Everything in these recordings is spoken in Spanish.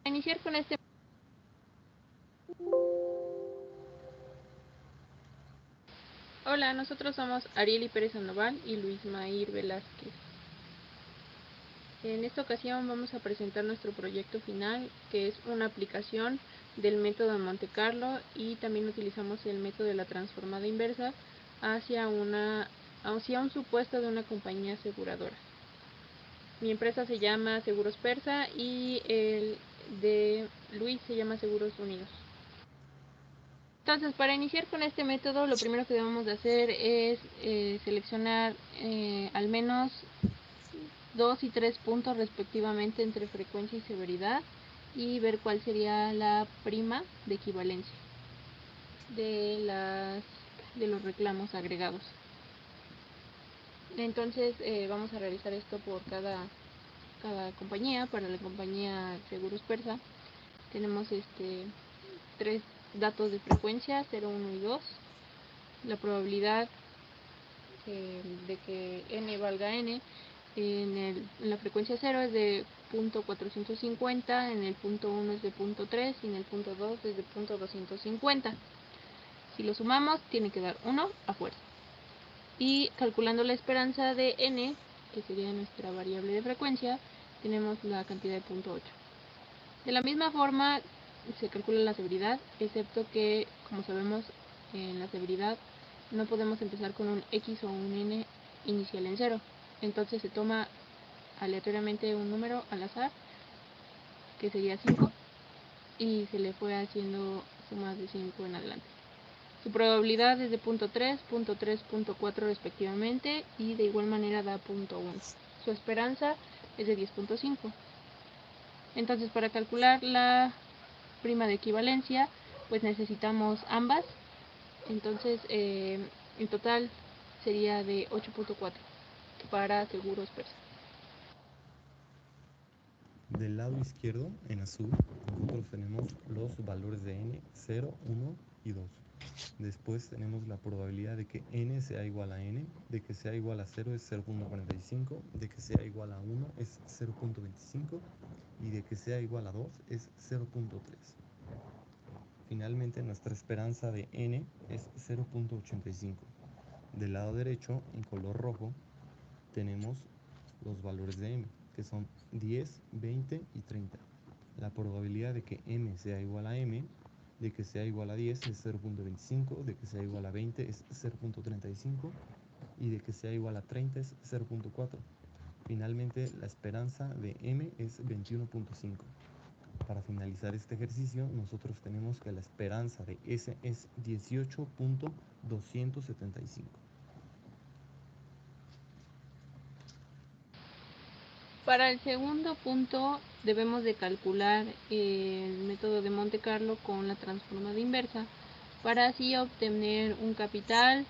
iniciar con este. Hola, nosotros somos Arieli Pérez Sandoval y Luis Maír Velázquez. En esta ocasión vamos a presentar nuestro proyecto final, que es una aplicación del método de Monte Carlo, y también utilizamos el método de la transformada inversa hacia un supuesto de una compañía aseguradora. Mi empresa se llama Seguros Persa y el de Luis se llama Seguros Unidos. Entonces, para iniciar con este método, lo primero que debemos de hacer es seleccionar al menos 2 y 3 puntos respectivamente entre frecuencia y severidad y ver cuál sería la prima de equivalencia de los reclamos agregados. Entonces vamos a realizar esto por cada compañía. Para la compañía Seguros Persa tenemos 3 datos de frecuencia, 0, 1 y 2. La probabilidad de que n valga n en la frecuencia 0 es de 0.450, en el punto 1 es de 0.3 y en el punto 2 es de 0.250. Si lo sumamos, tiene que dar 1 a fuerza. Y calculando la esperanza de n, que sería nuestra variable de frecuencia, tenemos la cantidad de 0.8. De la misma forma se calcula la severidad, excepto que, como sabemos, en la severidad no podemos empezar con un x o un n inicial en 0. Entonces se toma aleatoriamente un número al azar, que sería 5, y se le fue haciendo sumas de 5 en adelante. Su probabilidad es de 0.3, 0.3, 0.4 respectivamente, y de igual manera da 0.1. Su esperanza es de 10.5. Entonces, para calcular la prima de equivalencia, pues necesitamos ambas. Entonces, en total sería de 8.4 para Seguros Persa. Del lado izquierdo, en azul, nosotros tenemos los valores de n, 0, 1 y 2. Después tenemos la probabilidad de que n sea igual a n, de que sea igual a 0 es 0.45, de que sea igual a 1 es 0.25 y de que sea igual a 2 es 0.3. Finalmente, nuestra esperanza de n es 0.85. Del lado derecho, en color rojo, tenemos los valores de m, que son 10, 20 y 30. La probabilidad de que m sea igual a m, de que sea igual a 10 es 0.25, de que sea igual a 20 es 0.35 y de que sea igual a 30 es 0.4. Finalmente, la esperanza de m es 21.5. Para finalizar este ejercicio, nosotros tenemos que la esperanza de S es 18.275. Para el segundo punto debemos de calcular el método de Monte Carlo con la transformada inversa para así obtener un capital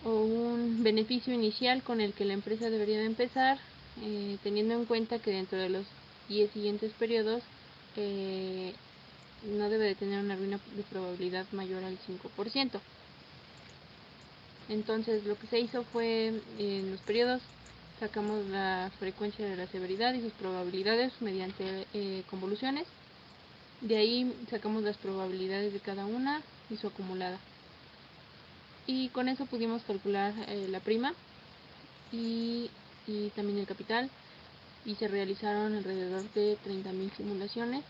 o un beneficio inicial con el que la empresa debería de empezar, teniendo en cuenta que dentro de los 10 siguientes periodos no debe de tener una ruina de probabilidad mayor al 5%. Entonces lo que se hizo fue, en los periodos sacamos la frecuencia de la severidad y sus probabilidades mediante convoluciones. De ahí sacamos las probabilidades de cada una y su acumulada. Y con eso pudimos calcular la prima y también el capital. Y se realizaron alrededor de 30.000 simulaciones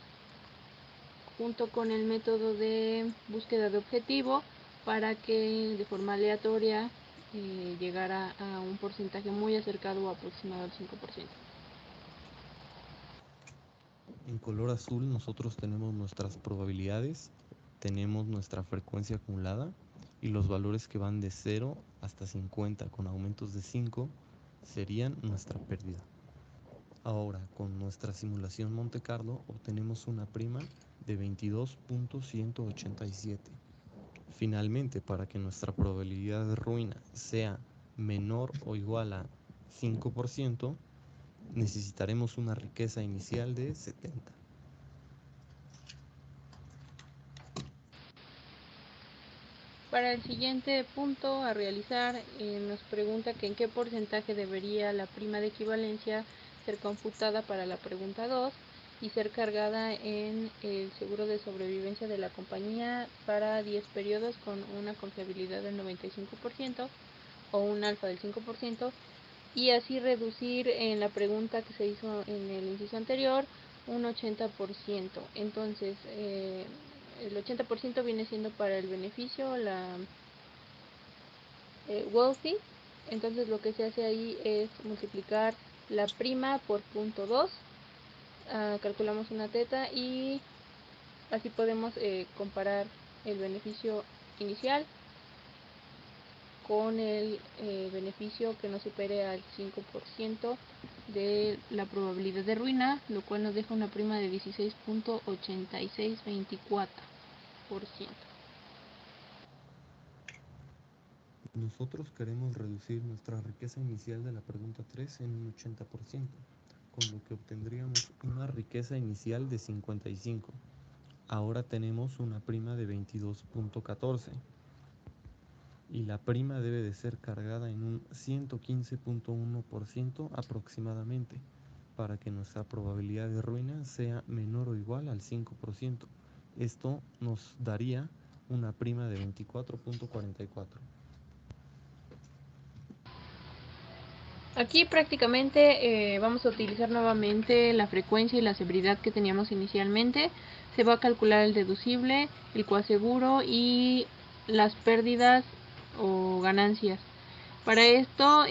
junto con el método de búsqueda de objetivo para que de forma aleatoria llegara a un porcentaje muy acercado o aproximado al 5%. En color azul nosotros tenemos nuestras probabilidades, tenemos nuestra frecuencia acumulada y los valores que van de 0 hasta 50 con aumentos de 5 serían nuestra pérdida. Ahora, con nuestra simulación Monte Carlo obtenemos una prima de 22.187. Finalmente, para que nuestra probabilidad de ruina sea menor o igual a 5%, necesitaremos una riqueza inicial de 70. Para el siguiente punto a realizar, nos pregunta que en qué porcentaje debería la prima de equivalencia ser computada para la pregunta 2 y ser cargada en el seguro de sobrevivencia de la compañía para 10 periodos con una confiabilidad del 95% o un alfa del 5%, y así reducir en la pregunta que se hizo en el inciso anterior un 80%. Entonces el 80% viene siendo para el beneficio, la wealthy. Entonces lo que se hace ahí es multiplicar la prima por 0.2, calculamos una teta y así podemos comparar el beneficio inicial con el beneficio que no supere al 5% de la probabilidad de ruina, lo cual nos deja una prima de 16.8624%. Nosotros queremos reducir nuestra riqueza inicial de la pregunta 3 en un 80%, con lo que obtendríamos una riqueza inicial de 55. Ahora tenemos una prima de 22.14 y la prima debe de ser cargada en un 115.1% aproximadamente para que nuestra probabilidad de ruina sea menor o igual al 5%. Esto nos daría una prima de 24.44. Aquí prácticamente vamos a utilizar nuevamente la frecuencia y la severidad que teníamos inicialmente. Se va a calcular el deducible, el coaseguro y las pérdidas o ganancias. Para esto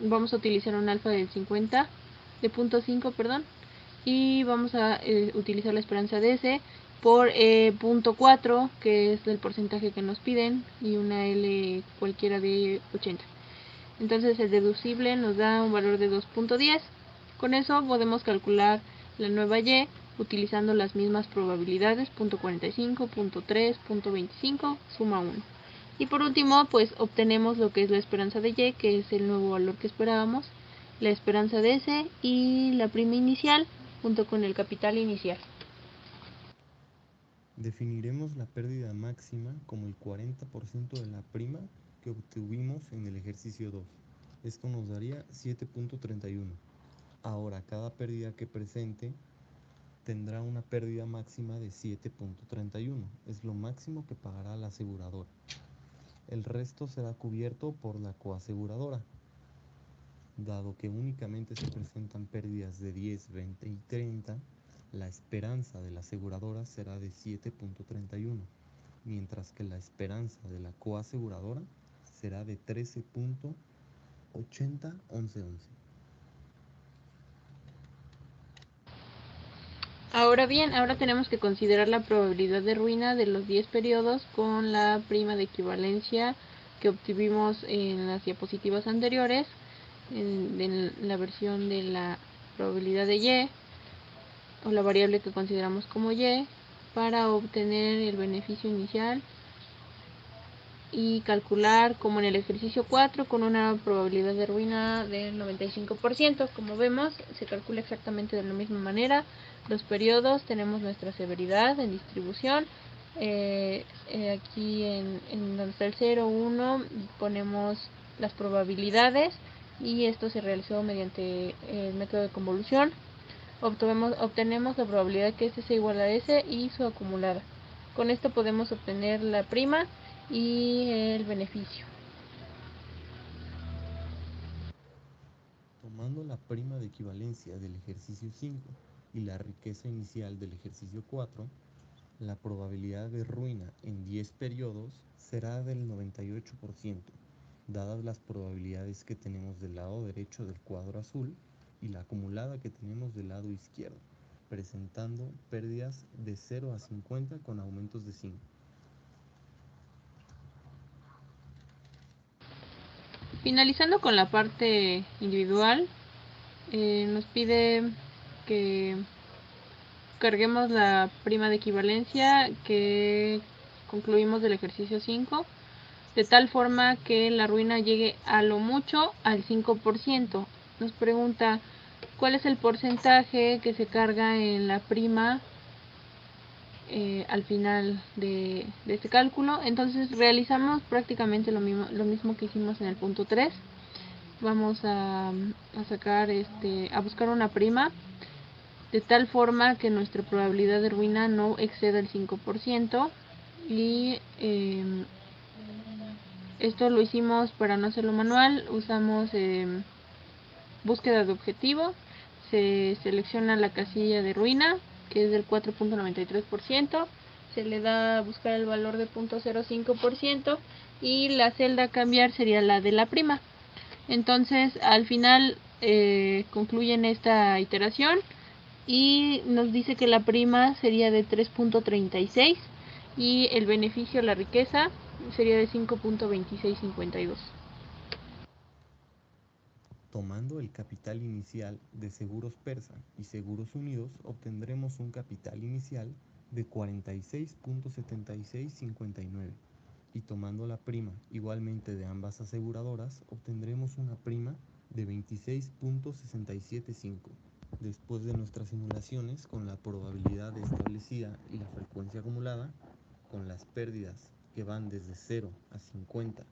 vamos a utilizar un alfa del 50, de 0.5, perdón, y vamos a utilizar la esperanza de S por 0.4, que es el porcentaje que nos piden, y una L cualquiera de 80. Entonces el deducible nos da un valor de 2.10. Con eso podemos calcular la nueva Y utilizando las mismas probabilidades, 0.45, 0.3, 0.25, suma 1. Y por último, pues obtenemos lo que es la esperanza de Y, que es el nuevo valor que esperábamos, la esperanza de S y la prima inicial junto con el capital inicial. Definiremos la pérdida máxima como el 40% de la prima que obtuvimos en el ejercicio 2. Esto nos daría 7.31. Ahora, cada pérdida que presente tendrá una pérdida máxima de 7.31. Es lo máximo que pagará la aseguradora. El resto será cubierto por la coaseguradora. Dado que únicamente se presentan pérdidas de 10, 20 y 30, la esperanza de la aseguradora será de 7.31, mientras que la esperanza de la coaseguradora será de 13.801111. Ahora bien, ahora tenemos que considerar la probabilidad de ruina de los 10 periodos con la prima de equivalencia que obtuvimos en las diapositivas anteriores, en la versión de la probabilidad de Y, o la variable que consideramos como Y, para obtener el beneficio inicial y calcular como en el ejercicio 4 con una probabilidad de ruina del 95%. Como vemos, se calcula exactamente de la misma manera. Los periodos, tenemos nuestra severidad en distribución. Aquí en donde está el 0, 1, ponemos las probabilidades y esto se realizó mediante el método de convolución. Obtenemos la probabilidad que S sea igual a S y su acumulada. Con esto podemos obtener la prima y el beneficio. Tomando la prima de equivalencia del ejercicio 5 y la riqueza inicial del ejercicio 4, la probabilidad de ruina en 10 periodos será del 98%, dadas las probabilidades que tenemos del lado derecho del cuadro azul y la acumulada que tenemos del lado izquierdo, presentando pérdidas de 0 a 50 con aumentos de 5. Finalizando con la parte individual, nos pide que carguemos la prima de equivalencia que concluimos del ejercicio 5, de tal forma que la ruina llegue a lo mucho al 5%. Nos pregunta cuál es el porcentaje que se carga en la prima al final de este cálculo. Entonces realizamos prácticamente lo mismo que hicimos en el punto 3. Vamos a sacar a buscar una prima de tal forma que nuestra probabilidad de ruina no exceda el 5%, y esto lo hicimos para no hacerlo manual. Usamos búsqueda de objetivo, se selecciona la casilla de ruina, que es del 4.93%, se le da a buscar el valor de 0.05%, y la celda a cambiar sería la de la prima. Entonces al final concluyen esta iteración y nos dice que la prima sería de 3.36 y el beneficio, la riqueza, sería de 5.2652. Tomando el capital inicial de Seguros Persa y Seguros Unidos, obtendremos un capital inicial de 46.7659, y tomando la prima igualmente de ambas aseguradoras, obtendremos una prima de 26.675. Después de nuestras simulaciones con la probabilidad establecida y la frecuencia acumulada, con las pérdidas que van desde 0 a 50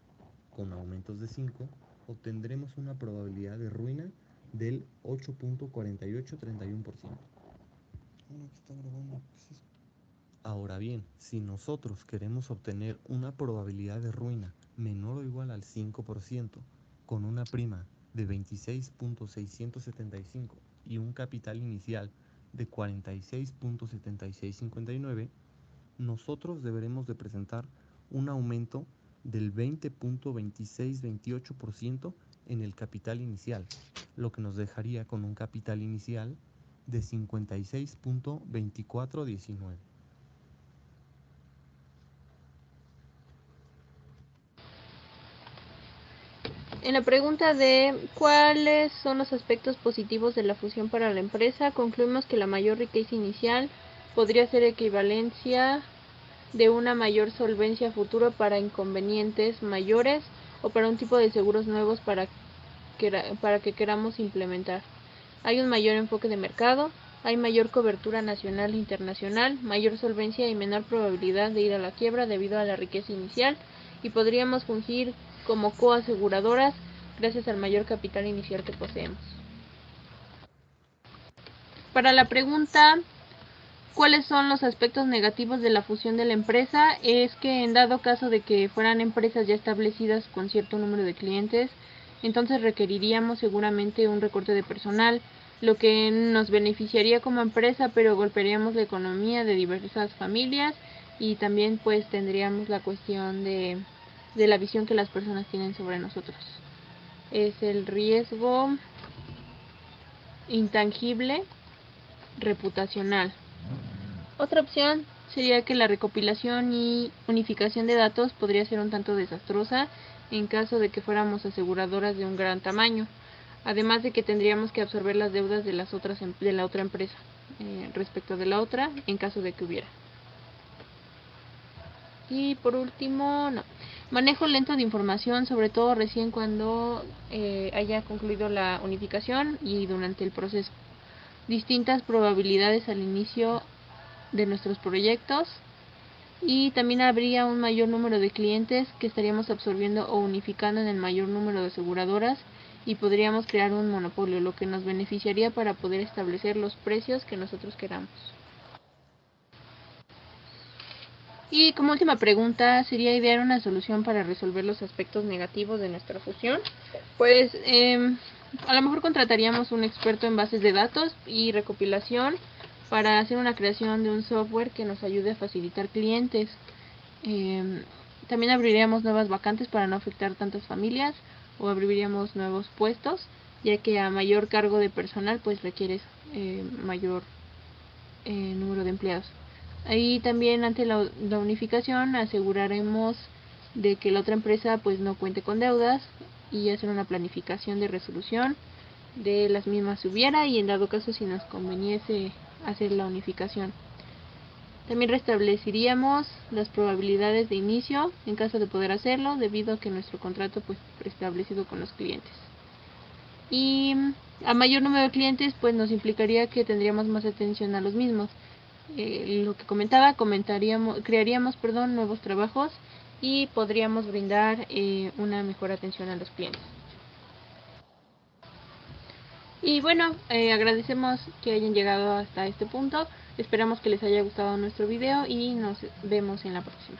con aumentos de 5, obtendremos una probabilidad de ruina del 8.4831%. Ahora bien, si nosotros queremos obtener una probabilidad de ruina menor o igual al 5%, con una prima de 26.675 y un capital inicial de 46.7659, nosotros deberemos de presentar un aumento del 20.2628% en el capital inicial, lo que nos dejaría con un capital inicial de 56.2419. En la pregunta de cuáles son los aspectos positivos de la fusión para la empresa, concluimos que la mayor riqueza inicial podría ser equivalencia de una mayor solvencia a futuro para inconvenientes mayores o para un tipo de seguros nuevos para que queramos implementar. Hay un mayor enfoque de mercado, hay mayor cobertura nacional e internacional, mayor solvencia y menor probabilidad de ir a la quiebra debido a la riqueza inicial, y podríamos fungir como coaseguradoras gracias al mayor capital inicial que poseemos. Para la pregunta ¿cuáles son los aspectos negativos de la fusión de la empresa? Es que en dado caso de que fueran empresas ya establecidas con cierto número de clientes, entonces requeriríamos seguramente un recorte de personal, lo que nos beneficiaría como empresa, pero golpearíamos la economía de diversas familias, y también pues tendríamos la cuestión de la visión que las personas tienen sobre nosotros. Es el riesgo intangible reputacional. Otra opción sería que la recopilación y unificación de datos podría ser un tanto desastrosa en caso de que fuéramos aseguradoras de un gran tamaño, además de que tendríamos que absorber las deudas de la otra empresa respecto de la otra en caso de que hubiera. Y por último, manejo lento de información, sobre todo recién cuando haya concluido la unificación y durante el proceso. Distintas probabilidades al inicio de nuestros proyectos, y también habría un mayor número de clientes que estaríamos absorbiendo o unificando en el mayor número de aseguradoras, y podríamos crear un monopolio, lo que nos beneficiaría para poder establecer los precios que nosotros queramos. Y como última pregunta sería idear una solución para resolver los aspectos negativos de nuestra fusión. Pues a lo mejor contrataríamos un experto en bases de datos y recopilación para hacer una creación de un software que nos ayude a facilitar clientes. También abriríamos nuevas vacantes para no afectar tantas familias, o abriríamos nuevos puestos, ya que a mayor cargo de personal pues requieres mayor número de empleados. Ahí también ante la unificación aseguraremos de que la otra empresa pues no cuente con deudas, y hacer una planificación de resolución de las mismas si hubiera, y en dado caso si nos conveniese hacer la unificación. También restableceríamos las probabilidades de inicio en caso de poder hacerlo, debido a que nuestro contrato pues preestablecido con los clientes. Y a mayor número de clientes pues nos implicaría que tendríamos más atención a los mismos. Lo que crearíamos nuevos trabajos, y podríamos brindar una mejor atención a los clientes. Y bueno, agradecemos que hayan llegado hasta este punto. Esperamos que les haya gustado nuestro video y nos vemos en la próxima.